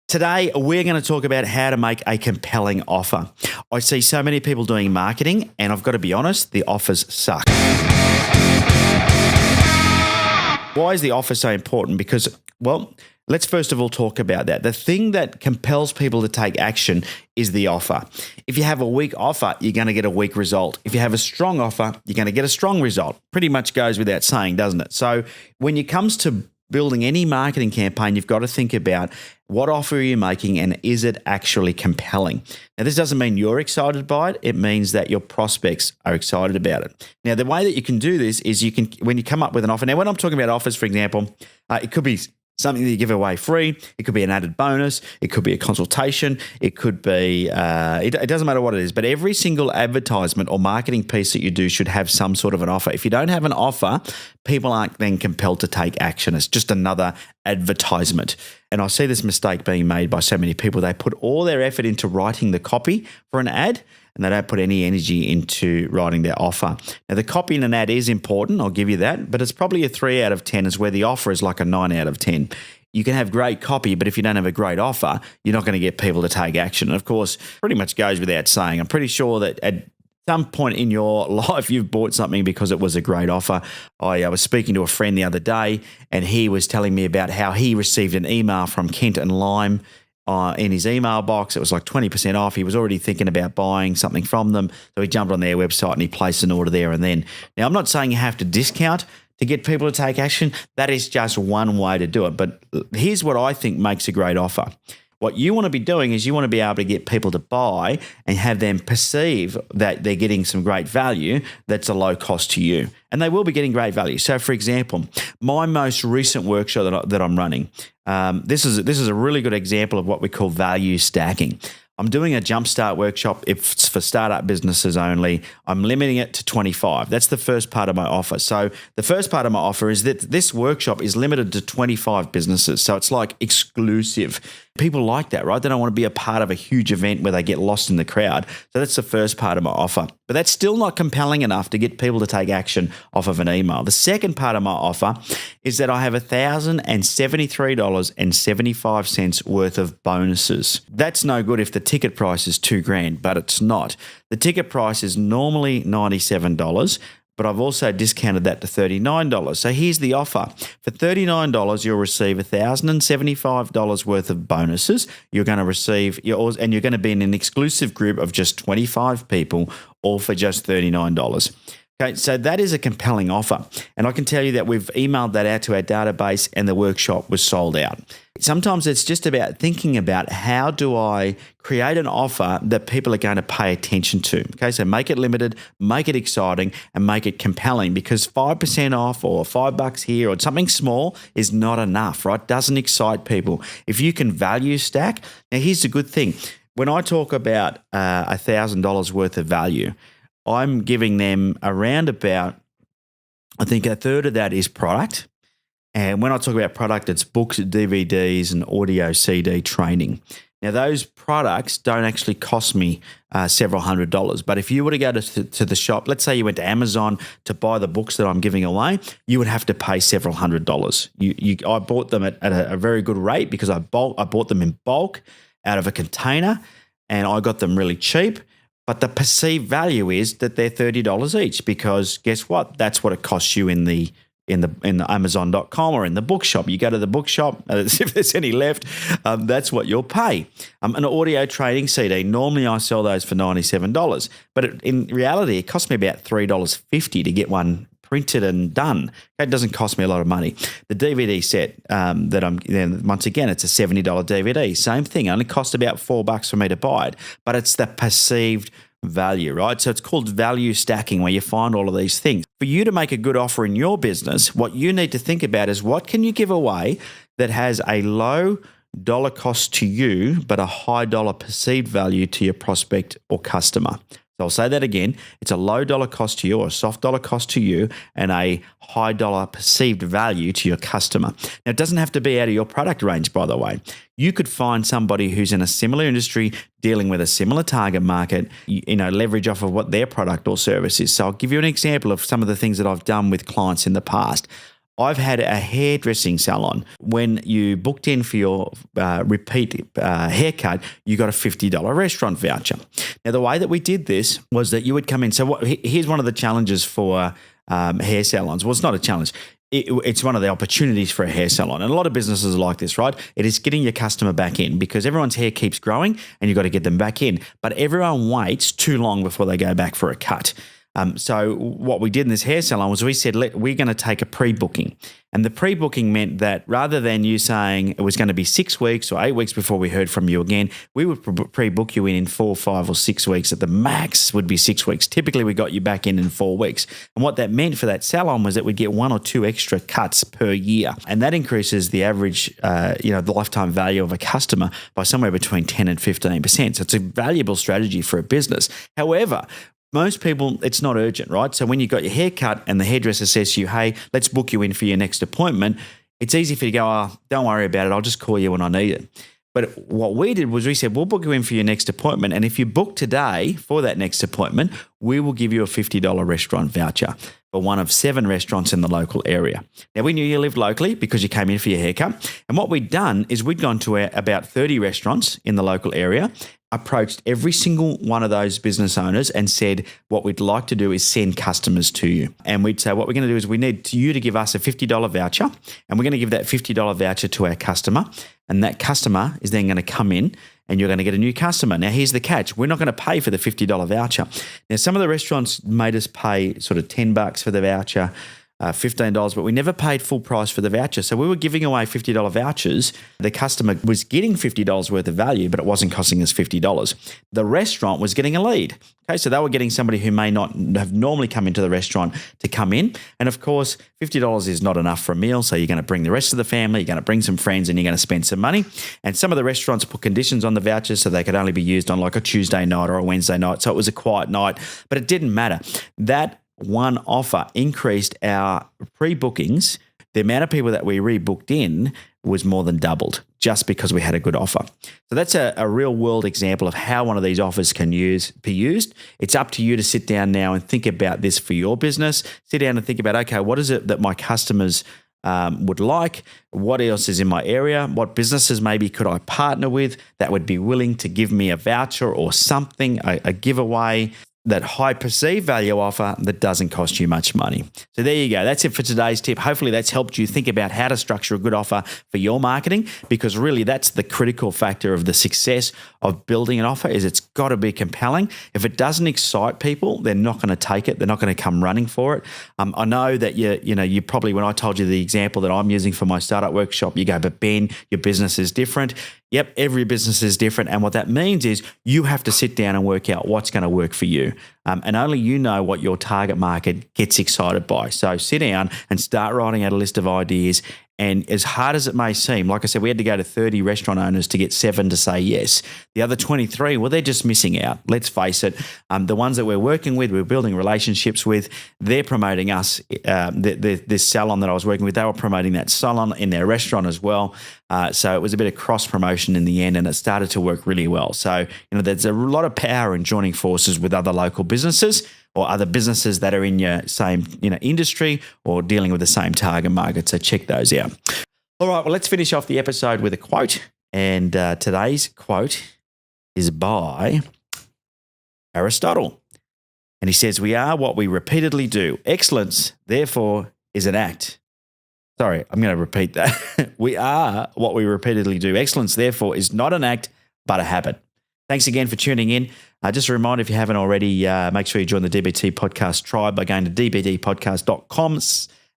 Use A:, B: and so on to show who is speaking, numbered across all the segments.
A: Today, we're going to talk about how to make a compelling offer. I see so many people doing marketing, and I've got to be honest, the offers suck. Why is the offer so important? Because, well, let's first of all talk about that. The thing that compels people to take action is the offer. If you have a weak offer, you're going to get a weak result. If you have a strong offer, you're going to get a strong result. Pretty much goes without saying, doesn't it? So when it comes to building any marketing campaign, you've got to think about what offer are you making and is it actually compelling? Now, this doesn't mean you're excited by it. It means that your prospects are excited about it. Now, the way that you can do this is when you come up with an offer. Now, when I'm talking about offers, for example, it could be something that you give away free. It could be an added bonus. It could be a consultation. It could be, it doesn't matter what it is, but every single advertisement or marketing piece that you do should have some sort of an offer. If you don't have an offer, people aren't then compelled to take action. It's just another advertisement. And I see this mistake being made by so many people. They put all their effort into writing the copy for an ad, and they don't put any energy into writing their offer. Now, the copy in an ad is important, I'll give you that, but it's probably a 3 out of 10 is where the offer is like a 9 out of 10. You can have great copy, but if you don't have a great offer, you're not going to get people to take action. And of course, pretty much goes without saying. I'm pretty sure that at some point in your life, you've bought something because it was a great offer. I was speaking to a friend the other day, and he was telling me about how he received an email from Kent and Lime in his email box. It was like 20% off. He was already thinking about buying something from them. So he jumped on their website and he placed an order there and then. Now, I'm not saying you have to discount to get people to take action. That is just one way to do it. But here's what I think makes a great offer. What you want to be doing is you want to be able to get people to buy and have them perceive that they're getting some great value that's a low cost to you. And they will be getting great value. So, for example, my most recent workshop that I'm running, this is a really good example of what we call value stacking. I'm doing a jumpstart workshop. It's for startup businesses only. I'm limiting it to 25. That's the first part of my offer. So the first part of my offer is that this workshop is limited to 25 businesses. So it's like exclusive. People like that, right? They don't want to be a part of a huge event where they get lost in the crowd. So that's the first part of my offer. But that's still not compelling enough to get people to take action off of an email. The second part of my offer is that I have $1,073.75 worth of bonuses. That's no good if the ticket price is $2,000, but it's not. The ticket price is normally $97, but I've also discounted that to $39. So here's the offer. For $39, you'll receive $1,075 worth of bonuses. You're going to receive, and you're going to be in an exclusive group of just 25 people, all for just $39. Okay, so that is a compelling offer. And I can tell you that we've emailed that out to our database and the workshop was sold out. Sometimes it's just about thinking about how do I create an offer that people are going to pay attention to. Okay, so make it limited, make it exciting, and make it compelling, because 5% off or $5 here or something small is not enough, right? Doesn't excite people. If you can value stack, now here's the good thing. When I talk about $1,000 worth of value, I'm giving them around about, I think a third of that is product. And when I talk about product, it's books, DVDs, and audio CD training. Now, those products don't actually cost me several $100s. But if you were to go to the shop, let's say you went to Amazon to buy the books that I'm giving away, you would have to pay several $100s. I bought them at a very good rate because I bought them in bulk out of a container, and I got them really cheap. But the perceived value is that they're $30 each, because guess what? That's what it costs you in the Amazon.com or in the bookshop. You go to the bookshop, if there's any left, that's what you'll pay. An audio training CD, normally I sell those for $97, but in reality, it costs me about $3.50 to get one printed and done. It doesn't cost me a lot of money. The DVD set once again, it's a $70 DVD. Same thing, only cost about $4 for me to buy it, but it's the perceived value, right? So it's called value stacking, where you find all of these things. For you to make a good offer in your business, what you need to think about is what can you give away that has a low dollar cost to you, but a high dollar perceived value to your prospect or customer. So I'll say that again. It's a low dollar cost to you, or a soft dollar cost to you, and a high dollar perceived value to your customer. Now, it doesn't have to be out of your product range, by the way. You could find somebody who's in a similar industry, dealing with a similar target market, leverage off of what their product or service is. So I'll give you an example of some of the things that I've done with clients in the past. I've had a hairdressing salon. When you booked in for your repeat haircut, you got a $50 restaurant voucher. Now, the way that we did this was that you would come in. So here's one of the challenges for hair salons. Well, it's not a challenge. It's one of the opportunities for a hair salon. And a lot of businesses are like this, right? It is getting your customer back in because everyone's hair keeps growing and you've got to get them back in. But everyone waits too long before they go back for a cut. So what we did in this hair salon was we said, we're going to take a pre-booking. And the pre-booking meant that rather than you saying it was going to be 6 weeks or 8 weeks before we heard from you again, we would pre-book you in 4, 5 or 6 weeks. At the max would be 6 weeks. Typically, we got you back in 4 weeks. And what that meant for that salon was that we'd get 1 or 2 extra cuts per year. And that increases the average, the lifetime value of a customer by somewhere between 10 and 15%. So it's a valuable strategy for a business. However, most people, it's not urgent, right? So when you got your hair cut and the hairdresser says to you, hey, let's book you in for your next appointment, it's easy for you to go, oh, don't worry about it. I'll just call you when I need it. But what we did was we said, we'll book you in for your next appointment. And if you book today for that next appointment, we will give you a $50 restaurant voucher for one of 7 restaurants in the local area. Now, we knew you lived locally because you came in for your haircut. And what we'd done is we'd gone to about 30 restaurants in the local area, approached every single one of those business owners and said, what we'd like to do is send customers to you. And we'd say, what we're going to do is we need you to give us a $50 voucher, and we're going to give that $50 voucher to our customer. And that customer is then going to come in and you're going to get a new customer. Now, here's the catch. We're not going to pay for the $50 voucher. Now, some of the restaurants made us pay sort of $10 for the voucher, $15, but we never paid full price for the voucher. So we were giving away $50 vouchers. The customer was getting $50 worth of value, but it wasn't costing us $50. The restaurant was getting a lead. Okay, so they were getting somebody who may not have normally come into the restaurant to come in. And of course, $50 is not enough for a meal. So you're going to bring the rest of the family, you're going to bring some friends, and you're going to spend some money. And some of the restaurants put conditions on the vouchers so they could only be used on like a Tuesday night or a Wednesday night. So it was a quiet night, but it didn't matter. That one offer increased our pre-bookings. The amount of people that we rebooked in was more than doubled just because we had a good offer. So that's a real world example of how one of these offers can be used. It's up to you to sit down now and think about this for your business. Sit down and think about, okay, what is it that my customers would like? What else is in my area? What businesses maybe could I partner with that would be willing to give me a voucher or something, a giveaway, that high perceived value offer that doesn't cost you much money. So there you go. That's it for today's tip. Hopefully that's helped you think about how to structure a good offer for your marketing, because really that's the critical factor of the success of building an offer. Is it's got to be compelling. If it doesn't excite people, they're not going to take it. They're not going to come running for it. I know that you probably, when I told you the example that I'm using for my startup workshop, you go, but Ben, your business is different. Yep, every business is different. And what that means is you have to sit down and work out what's going to work for you. And only you know what your target market gets excited by. So sit down and start writing out a list of ideas. And as hard as it may seem, like I said, we had to go to 30 restaurant owners to get 7 to say yes. The other 23, well, they're just missing out. Let's face it. The ones that we're working with, we're building relationships with, they're promoting us. This salon that I was working with, they were promoting that salon in their restaurant as well. So it was a bit of cross promotion in the end, and it started to work really well. So, there's a lot of power in joining forces with other local businesses or other businesses that are in your same, industry or dealing with the same target market. So check those out. All right, well, let's finish off the episode with a quote. And today's quote is by Aristotle. And he says, "We are what we repeatedly do. Excellence, therefore, is an act." Sorry, I'm going to repeat that. We are what we repeatedly do. Excellence, therefore, is not an act, but a habit. Thanks again for tuning in. Just a reminder, if you haven't already, make sure you join the DBT Podcast tribe by going to dbtpodcast.com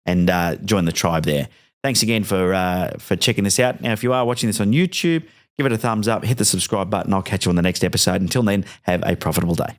A: and join the tribe there. Thanks again for checking this out. Now, if you are watching this on YouTube, give it a thumbs up, hit the subscribe button. I'll catch you on the next episode. Until then, have a profitable day.